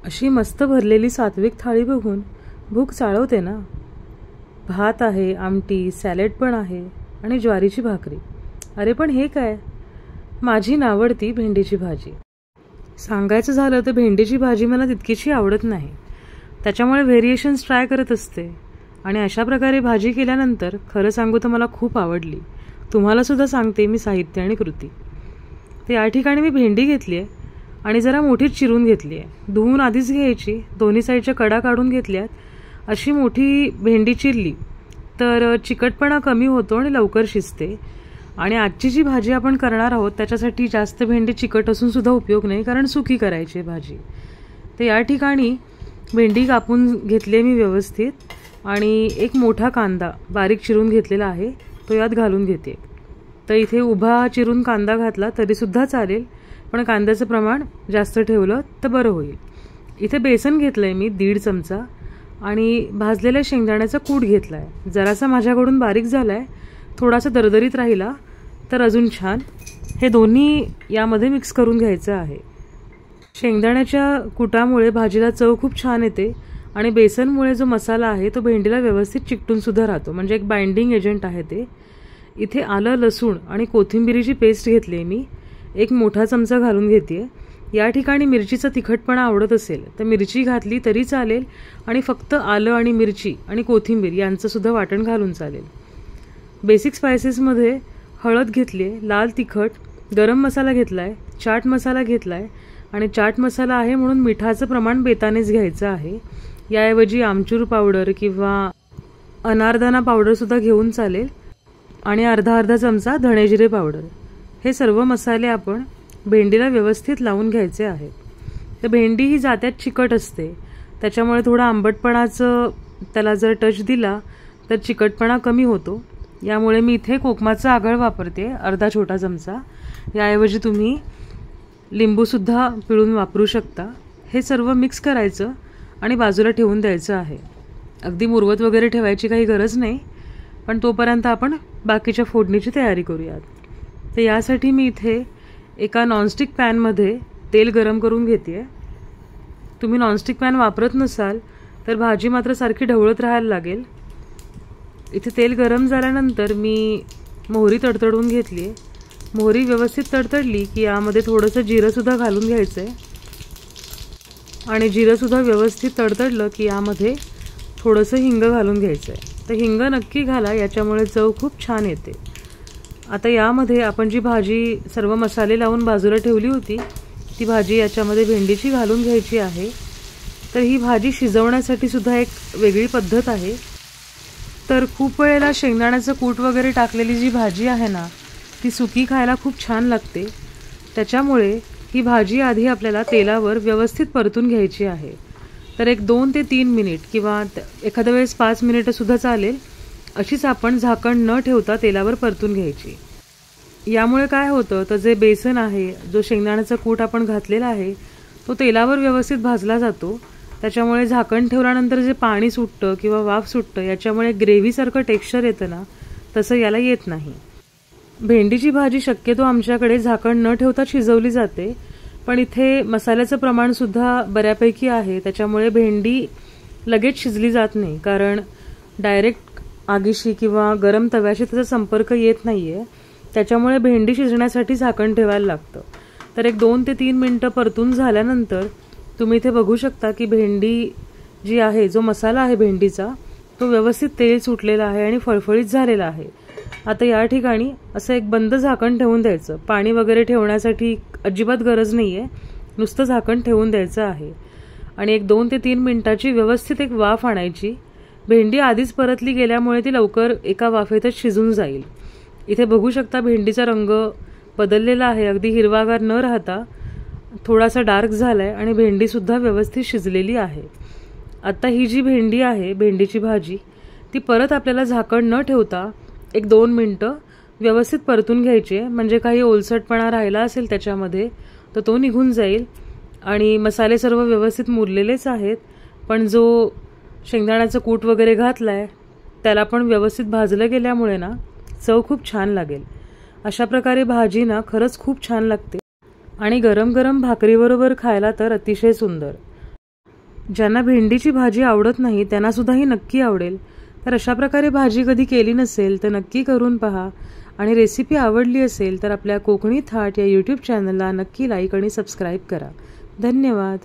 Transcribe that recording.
अशी मस्त भरलेली सात्विक थाळी बघून भूक चाळवते ना। भात आहे, आमटी, सॅलड पण आहे आणि ज्वारीची भाकरी। अरे पण हे काय? माझी नावडती भेंडीची भाजी। सांगायचं झालं तर भेंडीची भाजी मला तितकीशी आवडत नाही, त्याच्यामुळे व्हेरिएशन्स ट्राय करत असते आणि अशा प्रकारे भाजी केल्यानंतर खरं सांगू तर मला खूप आवडली। तुम्हाला सुद्धा सांगते मी साहित्य आणि कृती। तर या ठिकाणी मी भेंडी घेतली आहे आणि जरा मोठीच चिरून घेतली आहे। धुवून आधीच घ्यायची, दोन्ही साईडच्या कडा काढून घेतल्यात। अशी मोठी भेंडी चिरली तर चिकटपणा कमी होतो आणि लवकर शिजते। आणि आजची जी भाजी आपण करणार आहोत त्याच्यासाठी जास्त भेंडी चिकट असून सुद्धा उपयोग नाही, कारण सुकी करायची भाजी। तर या ठिकाणी भेंडी कापून घेतली मी व्यवस्थित आणि एक मोठा कांदा बारीक चिरून घेतलेला आहे तो यात घालून घेते। तर इथे उभा चिरून कांदा घातला तरी सुद्धा चालेल, पण कांद्याचं प्रमाण जास्त ठेवलं तर बरं होईल। इथे बेसन घेतलंय मी 1.5 चमचा आणि भाजलेल्या शेंगदाण्याचा कूट घेतलाय। जरासा माझ्याकडून बारीक झालाय, थोडासा दरदरीत राहिला तर अजून छान। हे दोन्ही यामध्ये मिक्स करून घ्यायचं आहे। शेंगदाण्याच्या कुटामुळे भाजीला चव खूप छान येते आणि बेसनमुळे जो मसाला आहे तो भेंडीला व्यवस्थित चिकटून सुद्धा राहतो, म्हणजे एक बाइंडिंग एजंट आहे ते। इथे आलं, लसूण आणि कोथिंबीरीची पेस्ट घेतली मी, एक मोठा चमचा घालून घेते। या ठिकाणी मिरचीचा तिखटपणा आवडत असेल तर मिरची घातली तरी चालेल आणि फक्त आलं आणि मिरची आणि कोथिंबीर यांचं सुद्धा वाटण घालून चालेल। बेसिक स्पायसेसमध्ये हळद घेतली, लाल तिखट, गरम मसाला घेतलाय, चाट मसाला घेतलाय आणि चाट मसाला आहे म्हणून मिठाचं प्रमाण बेतानेच घ्यायचं आहे। याऐवजी आमचूर पावडर किंवा अनारदाना पावडर सुद्धा घेऊन चालेल आणि अर्धा चमचा धणेजिरे पावडर। हे सर्व मसाले आपण भेंडीला व्यवस्थित लावून घ्यायचे आहेत। तर भेंडी ही जात्यात चिकट असते, त्याच्यामुळे थोडा आंबटपणाचं त्याला जर टच दिला तर चिकटपणा कमी होतो। यामुळे मी इथे कोकमाचा आगळ वापरते, अर्धा छोटा चमचा। याऐवजी तुम्ही लिंबूसुद्धा पिळून वापरू शकता। हे सर्व मिक्स करायचं आणि बाजूला ठेवून द्यायचं आहे। अगदी मुरवत वगैरे ठेवायची काही गरज नाही, पण तोपर्यंत आपण बाकीच्या फोडणीची तयारी करूयात। तर यासाठी मी इथे एका नॉनस्टिक पॅनमध्ये तेल गरम करून घेते। तुम्ही नॉनस्टिक पॅन वापरत नसाल तर भाजी मात्र सारखी ढवळत राहायला लागेल। इथे तेल गरम झाल्यानंतर मी मोहरी तडतडून घेतली। मोहरी व्यवस्थित तडतडली की यामध्ये थोडंसं जिरंसुद्धा घालून घ्यायचं आहे आणि जिरंसुद्धा व्यवस्थित तडतडलं की यामध्ये थोडंसं हिंग घालून घ्यायचं आहे। तर हिंग नक्की घाला, याच्यामुळे चव खूप छान येते। आता यामध्ये आपण जी भाजी सर्व मसाले लावून बाजूला ठेवली होती ती भाजी याच्यामध्ये भेंडीची घालून घ्यायची आहे। तर ही भाजी शिजवण्यासाठी सुद्धा एक वेगळी पद्धत आहे। तर खूप वेळेला शेंगदाण्याचं कूट वगैरे टाकलेली जी भाजी आहे ना ती सुकी खायला खूप छान लागते, त्याच्यामुळे ही भाजी आधी आपल्याला तेलावर व्यवस्थित परतून घ्यायची आहे। तर एक 2 ते 3 मिनिट किंवा एखाद्या वेळेस 5 मिनिटं सुद्धा चालेल, अशीच आपण झाकण न ठेवता तेलावर परतून घ्यायची। यामुळे काय होतं तर जे बेसन आहे, जो शेंगदाण्याचा कूट आपण घातलेला आहे तो तेलावर व्यवस्थित भाजला जातो। त्याच्यामुळे झाकण ठेवल्यानंतर जे पाणी सुटतं किंवा वाफ सुटतं याच्यामुळे ग्रेव्हीसारखं टेक्स्चर येतं ना, तसं याला येत नाही। भेंडीची भाजी शक्यतो आमच्याकडे झाकण न ठेवता शिजवली जाते, पण इथे मसाल्याचं प्रमाण सुद्धा बऱ्यापैकी आहे, त्याच्यामुळे भेंडी लगेच शिजली जात नाही, कारण डायरेक्ट आगीशी किंवा गरम तव्याशी त्याचा संपर्क येत नाहीये। त्याच्यामुळे भेंडी शिजण्यासाठी झाकण ठेवायला लागतं। तर एक 2 ते 3 मिनिटं परतून झाल्यानंतर तुम्ही इथे बघू शकता की भेंडी जी आहे, जो मसाला आहे भेंडीचा तो व्यवस्थित तेल सुटलेला आहे आणि फळफळीत झालेला आहे। आता या ठिकाणी असं एक बंद झाकण ठेवून द्यायचं, पाणी वगैरे ठेवण्यासाठी अजिबात गरज नाहीये, नुसतं झाकण ठेवून द्यायचं आहे आणि एक 2 ते 3 मिनिटाची व्यवस्थित एक वाफ आणायची। भेंडी आधीच परतली गेल्यामुळे ती लवकर एका वाफेतच शिजून जाईल। इथे बघू शकता भेंडीचा रंग बदललेला आहे, अगदी हिरवागार न राहता थोडासा डार्क झालाय आणि भेंडी सुद्धा व्यवस्थित शिजलेली आहे। आता ही जी भेंडी आहे, भेंडीची भाजी, ती परत आपल्याला झाकण न ठेवता एक 2 मिनिटं व्यवस्थित परतून घ्यायची आहे, म्हणजे काही ओलसटपणा राहिला असेल त्याच्यामध्ये तर तो निघून जाईल आणि मसाले सर्व व्यवस्थित मुरलेलेच आहेत, पण जो शेंगदाण्याचं कूट वगैरे घातलाय त्याला पण व्यवस्थित भाजलं गेल्यामुळे ना चव खूप छान लागेल। अशा प्रकारे भाजी ना खरंच खूप छान लागते आणि गरम गरम भाकरीबरोबर खायला तर अतिशय सुंदर। ज्यांना भेंडीची भाजी आवडत नाही त्यांनासुद्धा ही नक्की आवडेल. तर अशा प्रकारे भाजी कधी केली नसेल तर नक्की करून पहा. आणि रेसिपी आवडली असेल तर आपल्या कोकणी थाट या यूट्यूब चॅनलला नक्की लाईक आणि सबस्क्राईब करा. धन्यवाद.